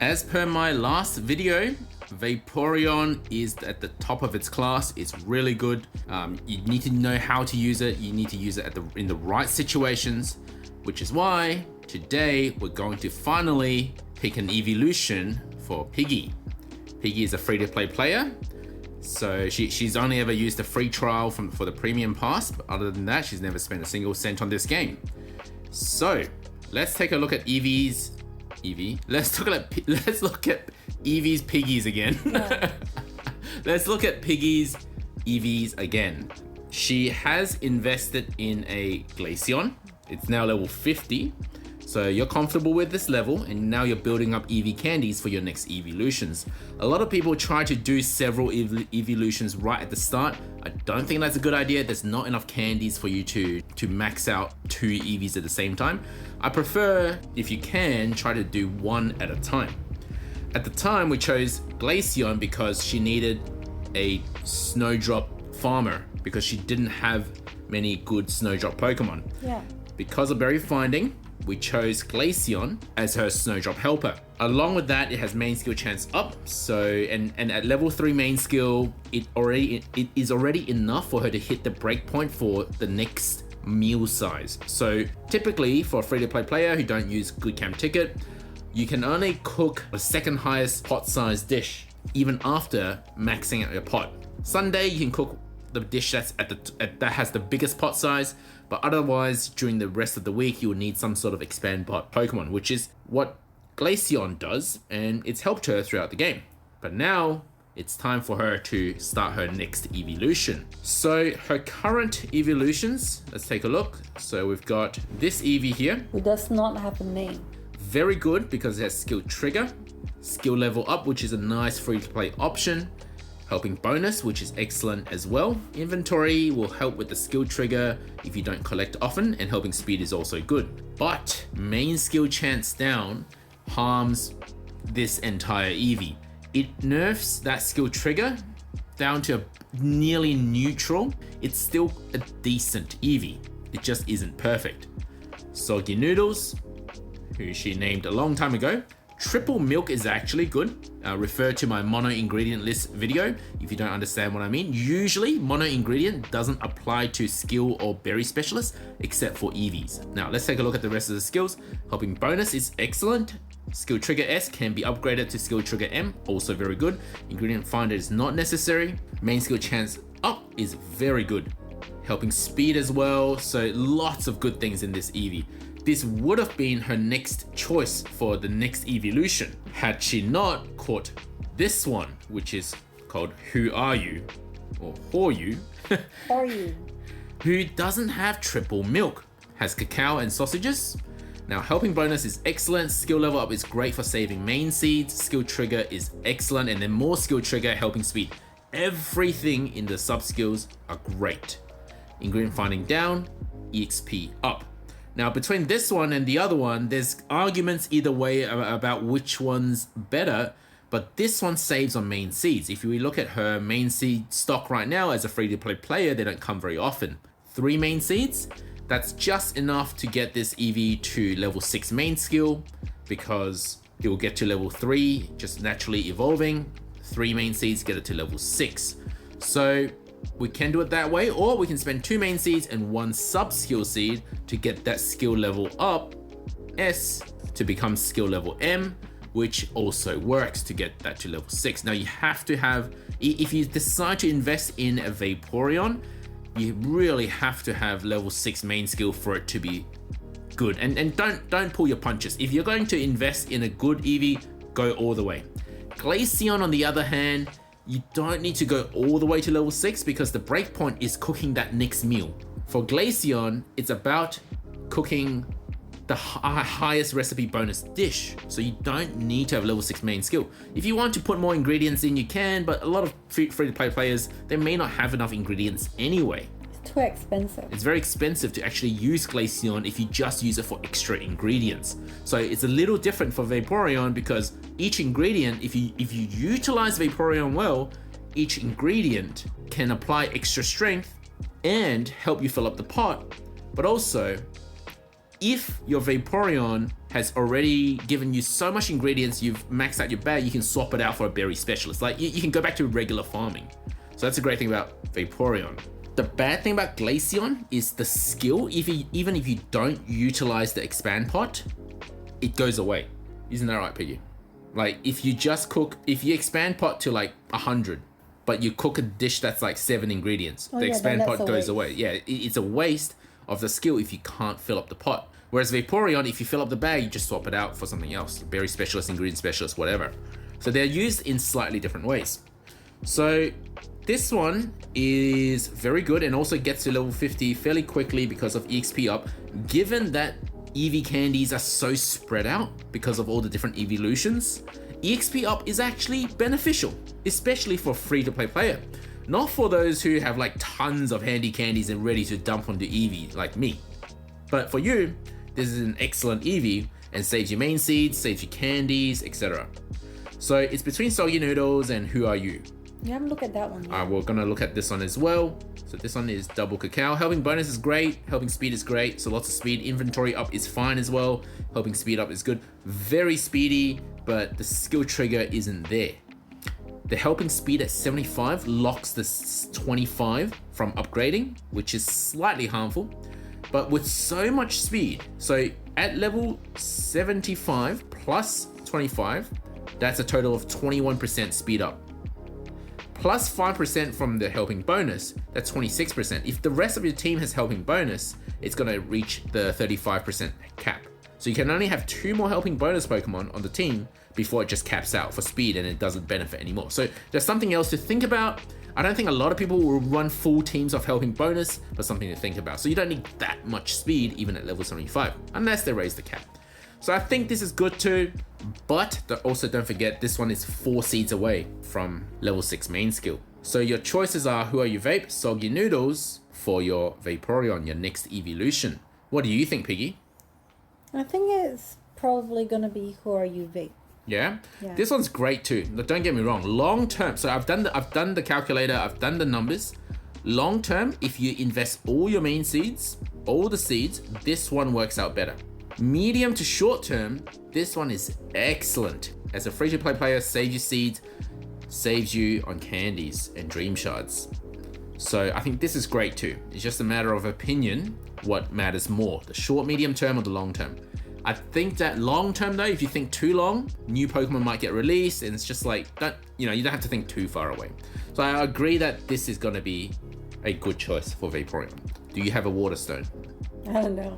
As per my last video, Vaporeon is at the top of its class. It's really good. You need to know how to use it. You need to use it in the right situations, which is why today we're going to finally pick an evolution for Piggy. Piggy is a free-to-play player, so she's only ever used a free trial for the premium pass, but other than that, she's never spent a single cent on this game. So let's take a look at Eevee. Let's look at Eevee's Piggies again. Yeah. Let's look at Piggy's Eevees again. She has invested in a Glaceon. It's now level 50. So you're comfortable with this level, and now you're building up Eevee candies for your next evolutions. A lot of people try to do several evolutions right at the start. I don't think that's a good idea. There's not enough candies for you to max out 2 Eevees at the same time. I prefer, if you can, try to do one at a time. At the time, we chose Glaceon because she needed a Snowdrop farmer because she didn't have many good Snowdrop Pokemon. Yeah. Because of berry finding, we chose Glaceon as her Snowdrop helper. Along with that, it has main skill chance up. So, and at level 3 main skill, it is already enough for her to hit the breakpoint for the next meal size. So typically for a free-to-play player who don't use good camp ticket, you can only cook the second highest pot size dish, even after maxing out your pot. Sunday, you can cook the dish that has the biggest pot size, but otherwise during the rest of the week you will need some sort of expand pot Pokemon, which is what Glaceon does, and it's helped her throughout the game. But now it's time for her to start her next evolution. So her current evolutions, let's take a look. So we've got this Eevee here. Who does not have a name. Very good because it has skill trigger, skill level up, which is a nice free to play option. Helping bonus, which is excellent as well. Inventory will help with the skill trigger if you don't collect often, and helping speed is also good. But main skill chance down harms this entire Eevee. It nerfs that skill trigger down to nearly neutral. It's still a decent Eevee. It just isn't perfect. Soggy Noodles, who she named a long time ago. Triple milk is actually good. Refer to my mono ingredient list video if you don't understand what I mean. Usually mono ingredient doesn't apply to skill or berry specialists except for Eevees. Now let's take a look at the rest of the skills. Helping bonus is excellent. Skill trigger S can be upgraded to skill trigger M, also very good. Ingredient finder is not necessary. Main skill chance up is very good. Helping speed as well, so lots of good things in this Eevee. This would have been her next choice for the next evolution had she not caught this one, which is called WhoRU, or WhoRU, WhoRU. who doesn't have triple milk, has cacao and sausages. Now helping bonus is excellent, skill level up is great for saving main seeds, skill trigger is excellent, and then more skill trigger, helping speed. Everything in the sub skills are great. Ingredient finding down, EXP up. Now between this one and the other one, there's arguments either way about which one's better, but this one saves on main seeds. If we look at her main seed stock right now as a free-to-play player, they don't come very often. 3 main seeds, that's just enough to get this Eevee to level 6 main skill, because it will get to level 3 just naturally evolving. 3 main seeds get it to level 6. So we can do it that way, or we can spend 2 main seeds and 1 sub skill seed to get that skill level up S to become skill level M, which also works to get that to level 6. Now you have to have, if you decide to invest in a Vaporeon, you really have to have level 6 main skill for it to be good. And don't pull your punches. If you're going to invest in a good Eevee, go all the way. Glaceon on the other hand, you don't need to go all the way to level 6 because the breakpoint is cooking that next meal. For Glaceon, it's about cooking the highest recipe bonus dish. So you don't need to have level 6 main skill. If you want to put more ingredients in, you can, but a lot of free-to-play players, they may not have enough ingredients anyway. It's too expensive. It's very expensive to actually use Glaceon if you just use it for extra ingredients. So it's a little different for Vaporeon because each ingredient, if you utilize Vaporeon well, each ingredient can apply extra strength and help you fill up the pot. But also, if your Vaporeon has already given you so much ingredients, you've maxed out your bag, you can swap it out for a berry specialist. Like, you can go back to regular farming. So that's a great thing about Vaporeon. The bad thing about Glaceon is the skill. Even if you don't utilize the expand pot, it goes away. Isn't that right, Piggy? Like, if you expand pot to like 100, but you cook a dish that's like 7 ingredients, the expand pot goes away. Yeah, it's a waste of the skill if you can't fill up the pot. Whereas Vaporeon, if you fill up the bag, you just swap it out for something else. Berry specialist, ingredient specialist, whatever. So they're used in slightly different ways. So this one is very good and also gets to level 50 fairly quickly because of EXP up, given that Eevee candies are so spread out because of all the different evolutions. EXP up is actually beneficial, especially for free-to-play player. Not for those who have like tons of handy candies and ready to dump onto Eevee like me. But for you, this is an excellent Eevee and saves you main seeds, saves you candies, etc. So it's between Soggy Noodles and WhoRU. You haven't looked at that one yet. We're gonna look at this one as well. So this one is double cacao. Helping bonus is great. Helping speed is great. So lots of speed. Inventory up is fine as well. Helping speed up is good. Very speedy, but the skill trigger isn't there. The helping speed at 75 locks the 25 from upgrading, which is slightly harmful. But with so much speed, so at level 75 plus 25, that's a total of 21% speed up. Plus 5% from the helping bonus, that's 26%. If the rest of your team has helping bonus, it's gonna reach the 35% cap. So you can only have 2 more helping bonus Pokemon on the team before it just caps out for speed and it doesn't benefit anymore. So there's something else to think about. I don't think a lot of people will run full teams of helping bonus, but something to think about. So you don't need that much speed even at level 75, unless they raise the cap. So I think this is good too, but also don't forget this one is 4 seeds away from level 6 main skill. So your choices are WhoRU Vape, Soggy Noodles for your Vaporeon, your next evolution. What do you think, Piggy? I think it's probably gonna be WhoRU Vape. Yeah? This one's great too. But don't get me wrong. Long term, so I've done the calculator, I've done the numbers. Long term, if you invest all your main seeds, all the seeds, this one works out better. Medium to short term, this one is excellent. As a free-to-play player, saves you seeds, saves you on candies and dream shards. So I think this is great too. It's just a matter of opinion, what matters more, the short, medium term or the long term. I think that long term though, if you think too long, new Pokemon might get released and it's just like, you don't have to think too far away. So I agree that this is gonna be a good choice for Vaporeon. Do you have a Water Stone? I don't know.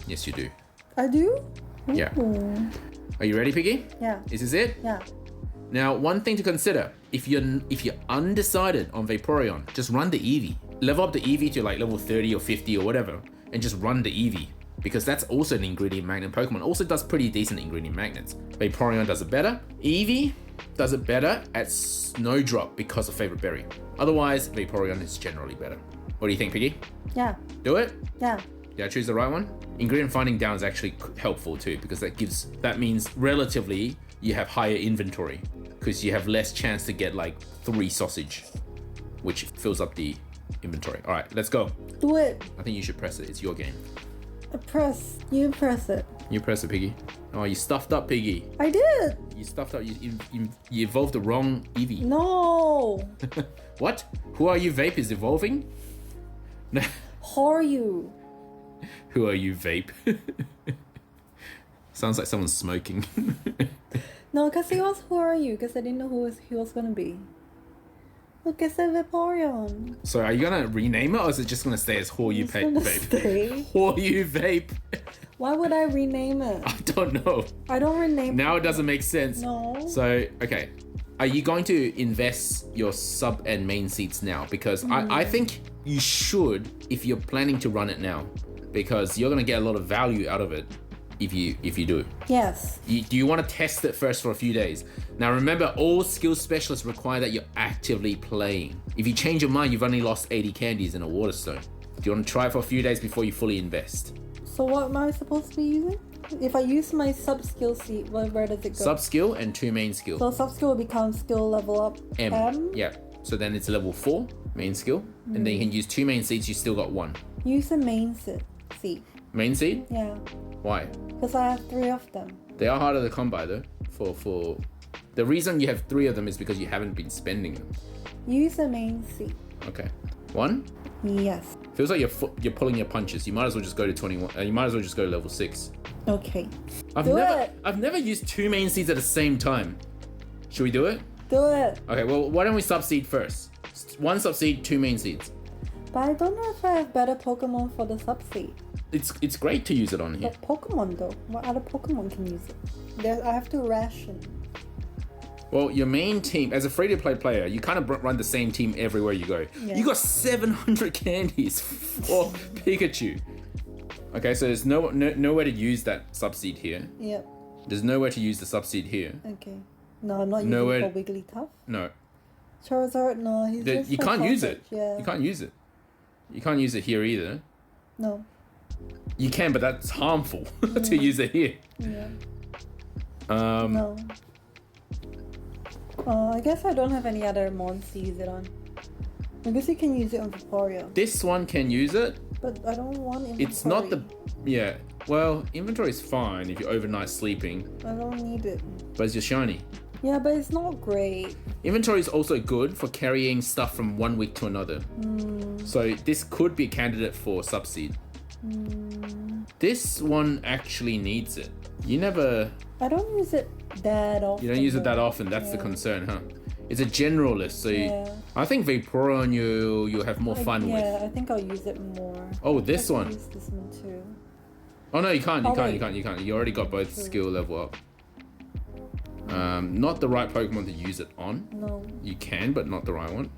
Yes, you do. I do? Yeah. Ooh. Are you ready, Piggy? Yeah. Is this it? Yeah. Now, one thing to consider, if you're undecided on Vaporeon, just run the Eevee. Level up the Eevee to like level 30 or 50 or whatever, and just run the Eevee. Because that's also an ingredient magnet Pokemon. Also does pretty decent ingredient magnets. Vaporeon does it better. Eevee does it better at Snowdrop because of favorite berry. Otherwise, Vaporeon is generally better. What do you think, Piggy? Yeah. Do it? Yeah. Did I choose the right one? Ingredient finding down is actually helpful too, because that means relatively you have higher inventory because you have less chance to get like 3 sausage, which fills up the inventory. All right, let's go. Do it. I think you should press it. It's your game. You press it. You press it, Piggy. Oh, you stuffed up, Piggy. I did. You stuffed up. You evolved the wrong Eevee. No. What? WhoRU Vape is evolving? WhoRU. WhoRU Vape. Sounds like someone's smoking. No, because he was WhoRU, because I didn't know who he was going to be. Look, it's a Vaporeon. So are you gonna rename it, or is it just gonna stay as WhoRU Vape? WhoRU Vape. Why would I rename it? I don't know. I don't rename Now it doesn't make sense. No. So, okay. Are you going to invest your sub and main seeds now? Because I think you should if you're planning to run it now. Because you're gonna get a lot of value out of it if you do. Yes. Do you want to test it first for a few days? Now remember, all skill specialists require that you're actively playing. If you change your mind, you've only lost 80 candies in a Water Stone. Do you want to try it for a few days before you fully invest? So what am I supposed to be using? If I use my sub skill seed, where does it go? Sub skill and 2 main skill. So sub skill will become skill level up M? Yeah. So then it's level 4 main skill, and then you can use 2 main seeds. You still got 1. Use the main seed. Main seed? Yeah. Why? Because I have 3 of them. They are harder to come by though. For the reason you have 3 of them is because you haven't been spending them. Use the main seed. Okay. 1? Yes. Feels like you're pulling your punches. You might as well just go to 21. You might as well just go to level 6. Okay. I've never used 2 main seeds at the same time. Should we do it? Do it. Okay, well, why don't we sub-seed first? 1 sub-seed, 2 main seeds. But I don't know if I have better Pokemon for the sub-seed. It's great to use it on here. But Pokemon though? What other Pokemon can use it? I have to ration. Well, your main team, as a free-to-play player, you kind of run the same team everywhere you go. Yeah. You got 700 candies for Pikachu. Okay, so there's nowhere to use that sub-seed here. Yep. There's nowhere to use the sub-seed here. Okay. No, I'm not using Nowhere. it for Wigglytuff. No. Charizard, no, he's just You for can't use it. Yeah. You can't use it. You can't use it here either. No. You can, but that's harmful to use it here. Yeah. No. I guess I don't have any other mons to use it on. I guess you can use it on Vaporeon. This one can use it. But I don't want inventory. It's not the... Yeah. Well, inventory is fine if you're overnight sleeping. I don't need it. But it's just shiny. Yeah, but it's not great. Inventory is also good for carrying stuff from one week to another. So this could be a candidate for Subseed. This one actually needs it. You never... I don't use it that often. You don't use it that often. That's the concern, huh? It's a generalist, so I think Vaporeon you'll have more fun with. Yeah, I think I'll use it more. Oh, this one. Use this one too. Oh no, you can't. You already got both skill level up. Not the right Pokemon to use it on. No. You can, but not the right one.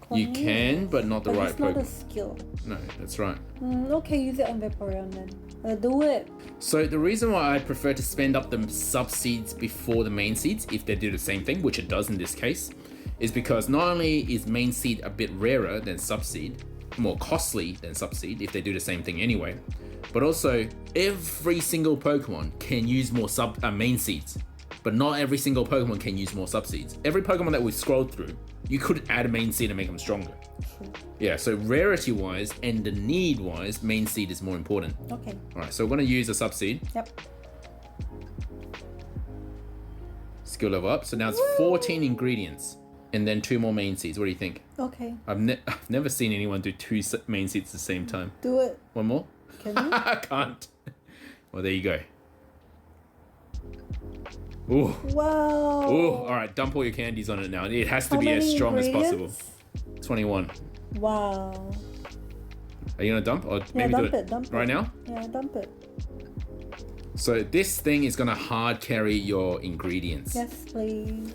You can, but not the right It's not Pokemon. a skill. No, that's right. Okay, use it on Vaporeon then. Do it. So the reason why I prefer to spend up the sub-seeds before the main seeds, if they do the same thing, which it does in this case, is because not only is main seed a bit rarer than sub-seed, more costly than sub-seed, if they do the same thing anyway, but also every single Pokemon can use more main seeds, but not every single Pokemon can use more sub-seeds. Every Pokemon that we've scrolled through, you could add a main seed and make them stronger. Yeah, so rarity-wise and the need-wise, main seed is more important. Okay. All right, so we're gonna use a sub-seed. Yep. Skill level up. So now it's 14 ingredients and then 2 more main seeds. What do you think? Okay. I've never seen anyone do 2 main seeds at the same time. Do it. One more? Can you? I can't. Well, there you go. Ooh. Wow. Ooh. All right, dump all your candies on it now. It has to be as strong as possible. 21. Wow. Are you gonna dump or Yeah, maybe dump do it. Dump right it. now? Yeah, dump it. So this thing is gonna hard carry your ingredients. Yes, please.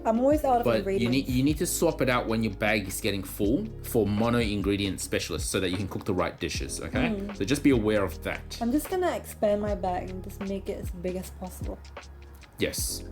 I'm always out of But ingredients. you need to swap it out when your bag is getting full for mono ingredient specialists so that you can cook the right dishes, okay? So just be aware of that. I'm just gonna expand my bag and just make it as big as possible. Yes.